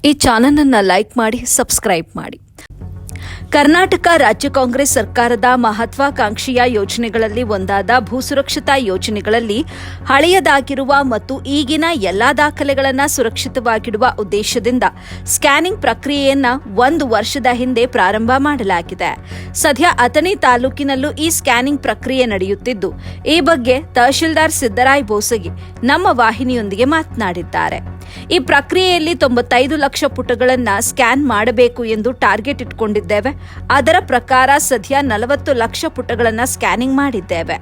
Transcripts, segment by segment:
ಈ ಚಾನೆಲ್ ಅನ್ನು ಲೈಕ್ ಮಾಡಿ ಸಬ್ಸ್ಕ್ರೈಬ್ ಮಾಡಿ. ಕರ್ನಾಟಕ ರಾಜ್ಯ ಕಾಂಗ್ರೆಸ್ ಸರ್ಕಾರದ ಮಹತ್ವಾಕಾಂಕ್ಷೆಯ ಯೋಜನೆಗಳಲ್ಲಿ ಒಂದಾದ ಭೂಸುರಕ್ಷತಾ ಯೋಜನೆಗಳಲ್ಲಿ ಹಳೆಯದಾಗಿರುವ ಮತ್ತು ಈಗಿನ ಎಲ್ಲಾ ದಾಖಲೆಗಳನ್ನು ಸುರಕ್ಷಿತವಾಗಿಡುವ ಉದ್ದೇಶದಿಂದ ಸ್ಕ್ಯಾನಿಂಗ್ ಪ್ರಕ್ರಿಯೆಯನ್ನು 1 ವರ್ಷದ ಹಿಂದೆ ಪ್ರಾರಂಭ ಮಾಡಲಾಗಿದೆ. ಸದ್ಯ ಅಥಣಿ ತಾಲೂಕಿನಲ್ಲೂ ಈ ಸ್ಕ್ಯಾನಿಂಗ್ ಪ್ರಕ್ರಿಯೆ ನಡೆಯುತ್ತಿದ್ದು, ಈ ಬಗ್ಗೆ ತಹಶೀಲ್ದಾರ್ ಸಿದ್ದರಾಯ್ ಬೋಸಗಿ ನಮ್ಮ ವಾಹಿನಿಯೊಂದಿಗೆ ಮಾತನಾಡಿದ್ದಾರೆ. ಈ ಪ್ರಕ್ರಿಯೆಯಲ್ಲಿ 95 ಲಕ್ಷ ಪುಟಗಳನ್ನು ಸ್ಕ್ಯಾನ್ ಮಾಡಬೇಕು ಎಂದು ಟಾರ್ಗೆಟ್ ಇಟ್ಕೊಂಡಿದ್ದೇವೆ. ಅದರ ಪ್ರಕಾರ ಸದ್ಯ 40 ಲಕ್ಷ ಪುಟಗಳನ್ನು ಸ್ಕ್ಯಾನಿಂಗ್ ಮಾಡಿದ್ದೇವೆ.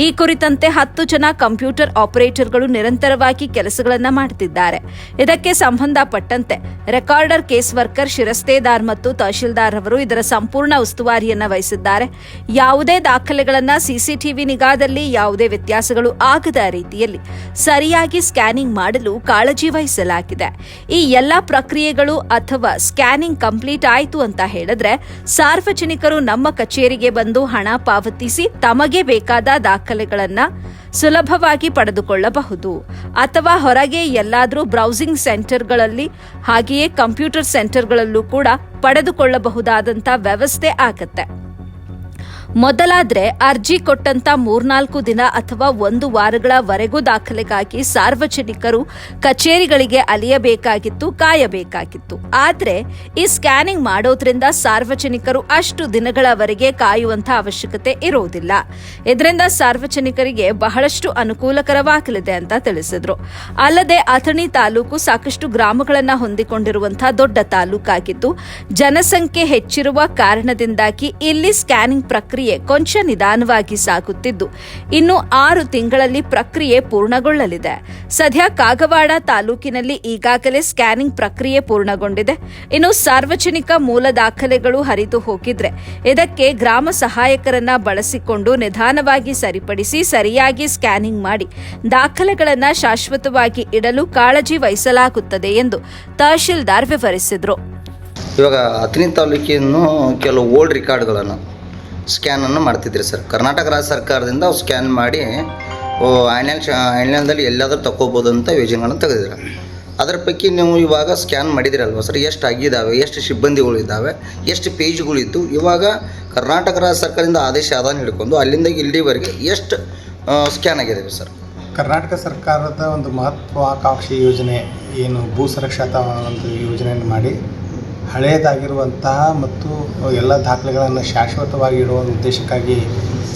ಈ ಕುರಿತಂತೆ 10 ಜನ ಕಂಪ್ಯೂಟರ್ ಆಪರೇಟರ್ಗಳು ನಿರಂತರವಾಗಿ ಕೆಲಸಗಳನ್ನು ಮಾಡುತ್ತಿದ್ದಾರೆ. ಇದಕ್ಕೆ ಸಂಬಂಧಪಟ್ಟಂತೆ ರೆಕಾರ್ಡರ್, ಕೇಸ್ ವರ್ಕರ್, ಶಿರಸ್ತೇದಾರ್ ಮತ್ತು ತಹಶೀಲ್ದಾರ್ ಅವರು ಇದರ ಸಂಪೂರ್ಣ ಉಸ್ತುವಾರಿಯನ್ನು ವಹಿಸಿದ್ದಾರೆ. ಯಾವುದೇ ದಾಖಲೆಗಳನ್ನು ಸಿಸಿಟಿವಿ ನಿಗಾದಲ್ಲಿ ಯಾವುದೇ ವ್ಯತ್ಯಾಸಗಳು ಆಗದ ರೀತಿಯಲ್ಲಿ ಸರಿಯಾಗಿ ಸ್ಕ್ಯಾನಿಂಗ್ ಮಾಡಲು ಕಾಳಜಿ ವಹಿಸಲಾಗಿದೆ. ಈ ಎಲ್ಲ ಪ್ರಕ್ರಿಯೆಗಳು ಅಥವಾ ಸ್ಕ್ಯಾನಿಂಗ್ ಕಂಪ್ಲೀಟ್ ಆಯಿತು ಅಂತ ಹೇಳಿದ್ರೆ ಸಾರ್ವಜನಿಕರು ನಮ್ಮ ಕಚೇರಿಗೆ ಬಂದು ಹಣ ಪಾವತಿಸಿ ತಮಗೆ ಬೇಕಾದ ದಾಖಲೆಗಳನ್ನು ಸುಲಭವಾಗಿ ಪಡೆದುಕೊಳ್ಳಬಹುದು. ಅಥವಾ ಹೊರಗೆ ಎಲ್ಲಾದರೂ ಬ್ರೌಸಿಂಗ್ ಸೆಂಟರ್ಗಳಲ್ಲಿ ಹಾಗೆಯೇ ಕಂಪ್ಯೂಟರ್ ಸೆಂಟರ್ಗಳಲ್ಲೂ ಕೂಡ ಪಡೆದುಕೊಳ್ಳಬಹುದಾದಂಥ ವ್ಯವಸ್ಥೆ ಆಗುತ್ತೆ. ಮೊದಲಾದ್ರೆ ಅರ್ಜಿ ಕೊಟ್ಟಂತ 3-4 ದಿನ ಅಥವಾ 1 ವಾರಗಳವರೆಗೂ ದಾಖಲೆಗಾಗಿ ಸಾರ್ವಜನಿಕರು ಕಚೇರಿಗಳಿಗೆ ಅಲಿಯಬೇಕಾಗಿತ್ತು, ಕಾಯಬೇಕಾಗಿತ್ತು. ಆದರೆ ಈ ಸ್ಕ್ಯಾನಿಂಗ್ ಮಾಡೋದ್ರಿಂದ ಸಾರ್ವಜನಿಕರು ಅಷ್ಟು ದಿನಗಳವರೆಗೆ ಕಾಯುವಂತ ಅವಶ್ಯಕತೆ ಇರೋದಿಲ್ಲ. ಇದರಿಂದ ಸಾರ್ವಜನಿಕರಿಗೆ ಬಹಳಷ್ಟು ಅನುಕೂಲಕರವಾಗಲಿದೆ ಅಂತ ತಿಳಿಸಿದ್ರು. ಅಲ್ಲದೆ ಅಥಣಿ ತಾಲೂಕು ಸಾಕಷ್ಟು ಗ್ರಾಮಗಳನ್ನು ಹೊಂದಿಕೊಂಡಿರುವಂತಹ ದೊಡ್ಡ ತಾಲೂಕಾಗಿದ್ದು, ಜನಸಂಖ್ಯೆ ಹೆಚ್ಚಿರುವ ಕಾರಣದಿಂದಾಗಿ ಇಲ್ಲಿ ಸ್ಕ್ಯಾನಿಂಗ್ ಪ್ರಕ್ರಿಯೆ ಕೊಂಚ ನಿಧಾನವಾಗಿ ಸಾಗುತ್ತಿದ್ದು, ಇನ್ನು 6 ತಿಂಗಳಲ್ಲಿ ಪ್ರಕ್ರಿಯೆ ಪೂರ್ಣಗೊಳ್ಳಲಿದೆ. ಸದ್ಯ ಕಾಗವಾಡ ತಾಲೂಕಿನಲ್ಲಿ ಈಗಾಗಲೇ ಸ್ಕ್ಯಾನಿಂಗ್ ಪ್ರಕ್ರಿಯೆ ಪೂರ್ಣಗೊಂಡಿದೆ. ಇನ್ನು ಸಾರ್ವಜನಿಕ ಮೂಲ ದಾಖಲೆಗಳು ಹರಿದು ಹೋಗಿದ್ರೆ ಇದಕ್ಕೆ ಗ್ರಾಮ ಸಹಾಯಕರನ್ನ ಬಳಸಿಕೊಂಡು ನಿಧಾನವಾಗಿ ಸರಿಪಡಿಸಿ ಸರಿಯಾಗಿ ಸ್ಕ್ಯಾನಿಂಗ್ ಮಾಡಿ ದಾಖಲೆಗಳನ್ನು ಶಾಶ್ವತವಾಗಿ ಇಡಲು ಕಾಳಜಿ ವಹಿಸಲಾಗುತ್ತದೆ ಎಂದು ತಹಶೀಲ್ದಾರ್ ವಿವರಿಸಿದರು. ಇವಾಗ ಅಥಣಿ ತಾಲೂಕಿನ ಕೆಲವು ಓಲ್ಡ್ ರೆಕಾರ್ಡ್ಗಳನ್ನು ಸ್ಕ್ಯಾನನ್ನು ಮಾಡ್ತಿದ್ರಿ ಸರ್. ಕರ್ನಾಟಕ ರಾಜ್ಯ ಸರ್ಕಾರದಿಂದ ಅವು ಸ್ಕ್ಯಾನ್ ಮಾಡಿ ಆನ್ಲೈನ್ದಲ್ಲಿ ಎಲ್ಲಾದರೂ ತಗೋಬೋದು ಅಂತ ಯೋಜನೆಗಳನ್ನು ತೆಗೆದಿರ. ಅದರ ಪೈಕಿ ನೀವು ಇವಾಗ ಸ್ಕ್ಯಾನ್ ಮಾಡಿದಿರಲ್ವ ಸರ್, ಎಷ್ಟು ಆಗಿದ್ದಾವೆ, ಎಷ್ಟು ಸಿಬ್ಬಂದಿಗಳಿದ್ದಾವೆ, ಎಷ್ಟು ಪೇಜ್ಗಳಿದ್ದು, ಇವಾಗ ಕರ್ನಾಟಕ ರಾಜ್ಯ ಸರ್ಕಾರದಿಂದ ಆದೇಶ ಆದಾನ ಹಿಡ್ಕೊಂಡು ಅಲ್ಲಿಂದ ಇಲ್ಲಿವರೆಗೆ ಎಷ್ಟು ಸ್ಕ್ಯಾನ್ ಆಗಿದ್ದಾವೆ ಸರ್? ಕರ್ನಾಟಕ ಸರ್ಕಾರದ ಒಂದು ಮಹತ್ವಾಕಾಂಕ್ಷಿ ಯೋಜನೆ ಏನು ಭೂ ಸುರಕ್ಷತಾ ಒಂದು ಯೋಜನೆಯನ್ನು ಮಾಡಿ ಹಳೆಯದಾಗಿರುವಂತಹ ಮತ್ತು ಎಲ್ಲ ದಾಖಲೆಗಳನ್ನು ಶಾಶ್ವತವಾಗಿ ಇಡುವ ಉದ್ದೇಶಕ್ಕಾಗಿ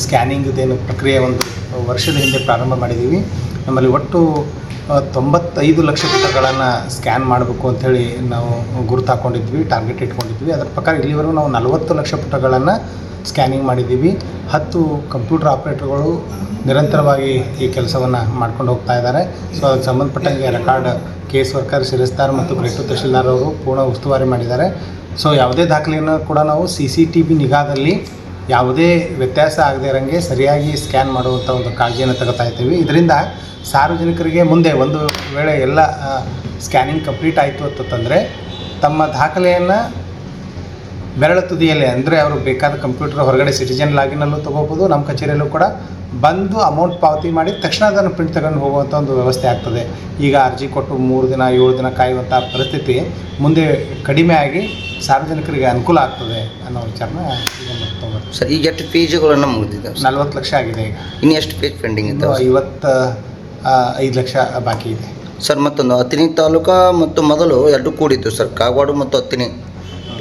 ಸ್ಕ್ಯಾನಿಂಗ್ದೇನು ಪ್ರಕ್ರಿಯೆ 1 ವರ್ಷದ ಹಿಂದೆ ಪ್ರಾರಂಭ ಮಾಡಿದ್ದೀವಿ. ನಮ್ಮಲ್ಲಿ ಒಟ್ಟು 95 ಲಕ್ಷ ಪುಟಗಳನ್ನು ಸ್ಕ್ಯಾನ್ ಮಾಡಬೇಕು ಅಂಥೇಳಿ ನಾವು ಗುರುತು ಹಾಕ್ಕೊಂಡಿದ್ವಿ, ಟಾರ್ಗೆಟ್ ಇಟ್ಕೊಂಡಿದ್ವಿ. ಅದರ ಪ್ರಕಾರ ಇಲ್ಲಿವರೆಗೂ ನಾವು 40 ಲಕ್ಷ ಪುಟಗಳನ್ನು ಸ್ಕ್ಯಾನಿಂಗ್ ಮಾಡಿದ್ದೀವಿ. 10 ಕಂಪ್ಯೂಟರ್ ಆಪರೇಟರ್ಗಳು ನಿರಂತರವಾಗಿ ಈ ಕೆಲಸವನ್ನು ಮಾಡ್ಕೊಂಡು ಹೋಗ್ತಾ ಇದ್ದಾರೆ. ಸೊ ಅದಕ್ಕೆ ಸಂಬಂಧಪಟ್ಟಂಗೆ ರೆಕಾರ್ಡ್, ಕೇಸ್ ವರ್ಕರ್, ಶಿರಸ್ತಾರ್ ಮತ್ತು ಗ್ರೇಟು ತಹಶೀಲ್ದಾರ್ ಅವರು ಪೂರ್ಣ ಉಸ್ತುವಾರಿ ಮಾಡಿದ್ದಾರೆ. ಸೊ ಯಾವುದೇ ದಾಖಲೆಯನ್ನು ಕೂಡ ನಾವು CCTV ನಿಗಾದಲ್ಲಿ ಯಾವುದೇ ವ್ಯತ್ಯಾಸ ಆಗದೇ ಇರೋಂಗೆ ಸರಿಯಾಗಿ ಸ್ಕ್ಯಾನ್ ಮಾಡುವಂಥ ಒಂದು ಕಾಳಜಿಯನ್ನು ತಗೋತಾ ಇದ್ದೀವಿ. ಇದರಿಂದ ಸಾರ್ವಜನಿಕರಿಗೆ ಮುಂದೆ ಒಂದು ವೇಳೆ ಎಲ್ಲ ಸ್ಕ್ಯಾನಿಂಗ್ ಕಂಪ್ಲೀಟ್ ಆಯಿತು ಅಂತಂದರೆ ತಮ್ಮ ದಾಖಲೆಯನ್ನು ಬೆರಳ ತುದಿಯಲ್ಲೇ, ಅಂದರೆ ಅವರು ಬೇಕಾದ ಕಂಪ್ಯೂಟರ್ ಹೊರಗಡೆ ಸಿಟಿಜನ್ ಲಾಗಿನಲ್ಲೂ ತೊಗೋಬೋದು, ನಮ್ಮ ಕಚೇರಿಯಲ್ಲೂ ಕೂಡ ಬಂದು ಅಮೌಂಟ್ ಪಾವತಿ ಮಾಡಿ ತಕ್ಷಣ ಅದನ್ನು ಪ್ರಿಂಟ್ ತಗೊಂಡು ಹೋಗುವಂಥ ಒಂದು ವ್ಯವಸ್ಥೆ ಆಗ್ತದೆ. ಈಗ ಅರ್ಜಿ ಕೊಟ್ಟು 3 ದಿನ 7 ದಿನ ಕಾಯುವಂಥ ಪರಿಸ್ಥಿತಿ ಮುಂದೆ ಕಡಿಮೆ ಆಗಿ ಸಾರ್ವಜನಿಕರಿಗೆ ಅನುಕೂಲ ಆಗ್ತದೆ ಅನ್ನೋ ವಿಚಾರನ ಈಗ ತೊಗೊಂಡು ಸರ್. ಈಗ ಎಷ್ಟು ಪೇಜ್ಗಳನ್ನು ಮುಗಿದಿದೆ? 40 ಲಕ್ಷ ಆಗಿದೆ. ಈಗ ಇನ್ನು ಎಷ್ಟು ಪೇಜ್ ಪೆಂಡಿಂಗ್ ಇದೆ? 55 ಲಕ್ಷ ಬಾಕಿ ಇದೆ ಸರ್. ಮತ್ತೊಂದು ಅಥಣಿ ತಾಲೂಕು ಮತ್ತು ಮೊದಲು 2 ಕೂಡಿತ್ತು ಸರ್, ಕಾಗವಾಡ ಮತ್ತು ಅಥಣಿ.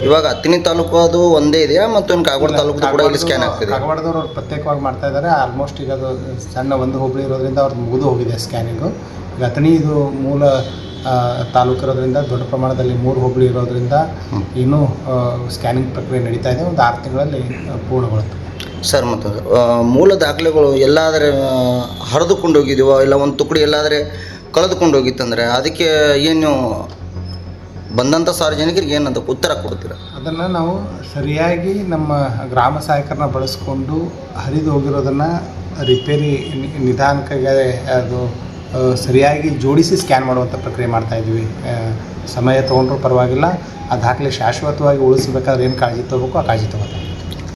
ಇವಾಗ ಅಥಣಿ ತಾಲೂಕು ಅದು ಒಂದೇ ಇದೆಯಾ ಮತ್ತು ಕಾಗವಾಡ ತಾಲೂಕು ಕೂಡ ಇಲ್ಲಿ ಸ್ಕ್ಯಾನ್ ಆಗ್ತಿದೆ? ಕಾಗವಾಡದವರು ಪ್ರತ್ಯೇಕವಾಗಿ ಮಾಡ್ತಾ ಇದ್ದಾರೆ. ಆಲ್ಮೋಸ್ಟ್ ಈಗ ಅದು ಸಣ್ಣ ಒಂದು ಹೋಬಳಿ ಇರೋದ್ರಿಂದ ಅವ್ರದ್ದು ಮುಗಿದು ಹೋಗಿದೆ ಸ್ಕ್ಯಾನಿಂಗು. ಈಗ ಅಥಣಿ ಇದು ಮೂಲ ತಾಲೂಕು ಇರೋದ್ರಿಂದ ದೊಡ್ಡ ಪ್ರಮಾಣದಲ್ಲಿ 3 ಹೋಬಳಿ ಇರೋದ್ರಿಂದ ಇನ್ನೂ ಸ್ಕ್ಯಾನಿಂಗ್ ಪ್ರಕ್ರಿಯೆ ನಡೀತಾ ಇದೆ. ಒಂದು 6 ತಿಂಗಳಲ್ಲಿ ಪೂರ್ಣಗೊಳ್ಳುತ್ತೆ ಸರ್. ಮತ್ತು ಮೂಲ ದಾಖಲೆಗಳು ಎಲ್ಲಾದರೆ ಹರಿದುಕೊಂಡು ಹೋಗಿದ್ದೀವೋ ಇಲ್ಲ ಒಂದು ತುಕಡಿ ಎಲ್ಲಾದರೆ ಕಳೆದುಕೊಂಡು ಹೋಗಿತ್ತಂದರೆ ಅದಕ್ಕೆ ಏನು ಬಂದಂಥ ಸಾರ್ವಜನಿಕರಿಗೆ ಏನಂತ ಉತ್ತರ ಕೊಡ್ತೀರಾ? ಅದನ್ನು ನಾವು ಸರಿಯಾಗಿ ನಮ್ಮ ಗ್ರಾಮ ಸಹಾಯಕರನ್ನ ಬಳಸ್ಕೊಂಡು ಹರಿದು ಹೋಗಿರೋದನ್ನು ರಿಪೇರಿ ನಿಧಾನಕ್ಕೆ ಅದು ಸರಿಯಾಗಿ ಜೋಡಿಸಿ ಸ್ಕ್ಯಾನ್ ಮಾಡುವಂಥ ಪ್ರಕ್ರಿಯೆ ಮಾಡ್ತಾಯಿದ್ವಿ. ಸಮಯ ತೊಗೊಂಡ್ರೂ ಪರವಾಗಿಲ್ಲ, ಆ ದಾಖಲೆ ಶಾಶ್ವತವಾಗಿ ಉಳಿಸಬೇಕಾದ್ರೆ ಏನು ಕಾಳಜಿ ತೊಗೋಬೇಕು ಆ ಕಾಳಜಿ ತೊಗೋತಾರೆ.